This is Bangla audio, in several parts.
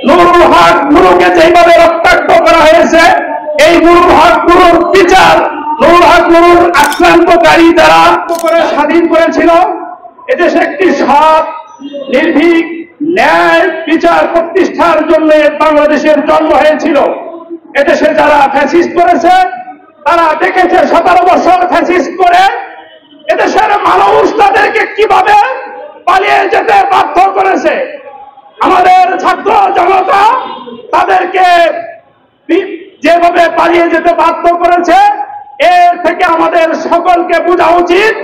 নুরুল হক গুরুকে যেভাবে রক্তাক্ত করা হয়েছে, এই নুরুল হক গুরুর বিচার, নুরুল হক গুরুর আক্রান্তকারী যারা করে স্বাধীন করেছিল, এদেশে একটি সৎ নির্ভীক ন্যায় বিচার প্রতিষ্ঠার জন্য বাংলাদেশের জন্ম হয়েছিল। এদেশে যারা ফ্যাসিস্ট করেছে তারা দেখেছে 17 বছর ফ্যাসিস্ট করে এদেশের মানুষ তাদেরকে কিভাবে পালিয়ে যেতে বাধ্য করেছে। আমাদের ছাত্র জনতা তাদেরকে যেভাবে পালিয়ে যেতে বাধ্য করেছে, এর থেকে আমাদের সকলকে বোঝা উচিত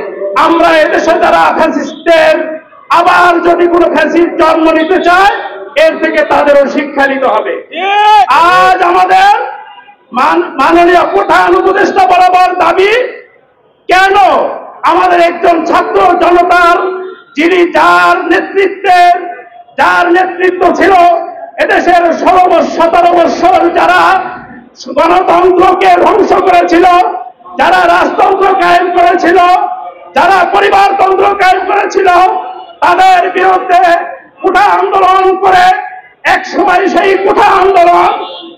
আমরা এদেশে যারা ফ্যাসিস্টের আবার যদি কোনো ফ্যাসিস্ট জন্ম নিতে চায়, এর থেকে তাদেরও শিক্ষা নিতে হবে। আজ আমাদের মাননীয় প্রধান উপদেষ্টা বরাবর দাবি, কেন আমাদের একজন ছাত্র জনতার যিনি যার নেতৃত্ব ছিল এদেশের 17 বৎসর যারা গণতন্ত্রকে ধ্বংস করেছিল, যারা রাজতন্ত্র কায়েম করেছিল, যারা পরিবারতন্ত্র কায়েম করেছিল, তাদের বিরুদ্ধে কোঠা আন্দোলন করে এক সময় সেই কোঠা আন্দোলন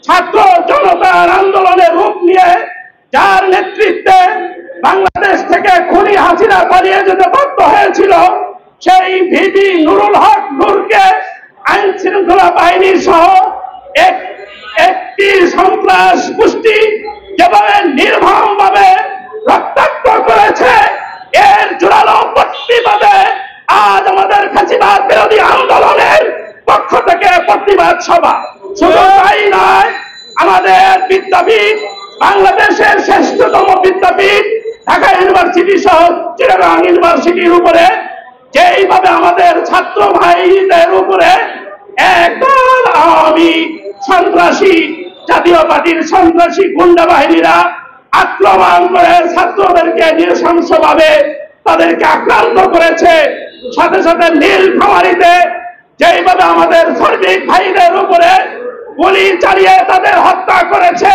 ছাত্র জনতার আন্দোলনের রূপ নিয়ে যার নেতৃত্বে বাংলাদেশ থেকে খুনি হাসিনা পালিয়ে যেতে বাধ্য হয়েছিল, সেই ভিপি নুরুল হক নূরকে আইন শৃঙ্খলা বাহিনীর সহ একটি সন্ত্রাস গোষ্ঠী যেভাবে নির্মমভাবে রক্তাক্ত করেছে, এর জোরালো প্রতিবাদে আজ আমাদের ফ্যাসিবাদ বিরোধী আন্দোলনের পক্ষ থেকে প্রতিবাদ সভা। শুধু তাই নয়, আমাদের বিদ্যাপীঠ, বাংলাদেশের শ্রেষ্ঠতম বিদ্যাপীঠ ঢাকা ইউনিভার্সিটি সহ চিটাগাং ইউনিভার্সিটির উপরে যেইভাবে আমাদের ছাত্র ভাইদের উপরে একদল আওয়ামী সন্ত্রাসী জাতীয় পার্টির সন্ত্রাসী গুন্ডা বাহিনীরা আক্রমণ করে ছাত্রদেরকে নৃশংসভাবে তাদেরকে আক্রান্ত করেছে, সাথে সাথে নীলফামারীতে যেইভাবে আমাদের শ্রমিক ভাইদের উপরে গুলি চালিয়ে তাদের হত্যা করেছে,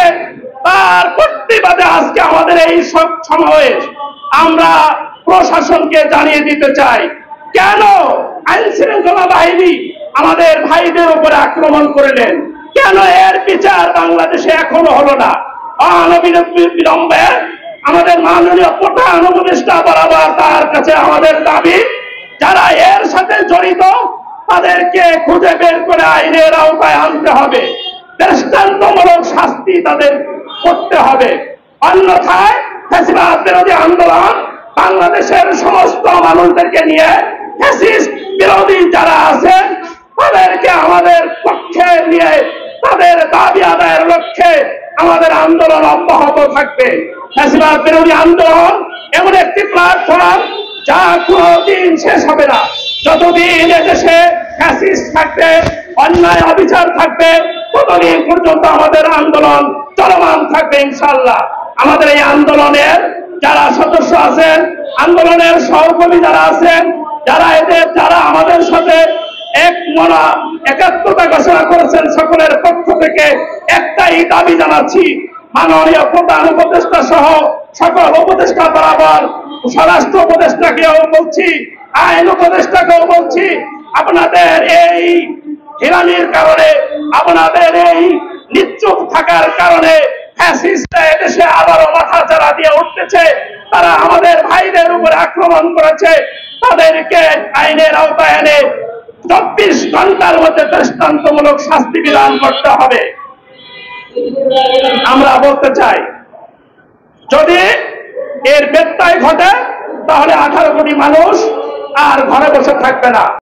তার প্রতিবাদে আজকে আমাদের এই সমাবেশ। আমরা প্রশাসনকে জানিয়ে দিতে চাই, কেন আইন শৃঙ্খলা বাহিনী আমাদের ভাইদের উপরে আক্রমণ করলেন, কেন এর বিচার বাংলাদেশে এখনো হলো না। অনবিলম্বে আমাদের মাননীয় প্রধান উপদেষ্টা বরাবর তার কাছে আমাদের দাবি, যারা এর সাথে জড়িত তাদেরকে খুঁজে বের করে আইনের আওতায় আনতে হবে, দৃষ্টান্তমূলক শাস্তি তাদের করতে হবে। অন্যথায় ফ্যাসিবাদ বিরোধী আন্দোলন বাংলাদেশের সমস্ত মানুষদেরকে নিয়ে ফ্যাসিস্ট বিরোধী যারা আছেন তাদেরকে আমাদের পক্ষে নিয়ে তাদের দাবি আদায়ের লক্ষ্যে আমাদের আন্দোলন অব্যাহত থাকবে। ফ্যাসিবাদ বিরোধী আন্দোলন এমন একটি প্ল্যাটফর্ম যা কোনদিন শেষ হবে না। যতদিন এদেশে ফ্যাসিস্ট থাকবে, অন্যায় অবিচার থাকবে, ততদিন পর্যন্ত আমাদের আন্দোলন চলমান থাকবে ইনশাআল্লাহ। আমাদের এই আন্দোলনের যারা সদস্য আছেন, আন্দোলনের সহকর্মী যারা আছেন, যারা আমাদের সাথে একাত্মতা ঘোষণা করেছেন, সকলের পক্ষ থেকে একটাই দাবি জানাচ্ছি, মাননীয় প্রধান উপদেষ্টা সহ সকল উপদেষ্টা বরাবর স্বরাষ্ট্র উপদেষ্টাকেও বলছি, আইন উপদেষ্টাকেও বলছি, আপনাদের এই হিরানির কারণে, আপনাদের এই নিশ্চুপ থাকার কারণে ফ্যাসিস্টরা এদেশে আবারও মাথা চাড়া দিয়ে উঠতেছে। তারা আমাদের ভাইদের উপরে আক্রমণ করেছে, তাদেরকে আইনের আওতায় এনে 24 ঘন্টার মধ্যে দৃষ্টান্তমূলক শাস্তি বিধান করতে হবে। আমরা বলতে চাই, যদি এর ব্যত্যয় ঘটে তাহলে 18 কোটি মানুষ আর ঘরে বসে থাকবে না।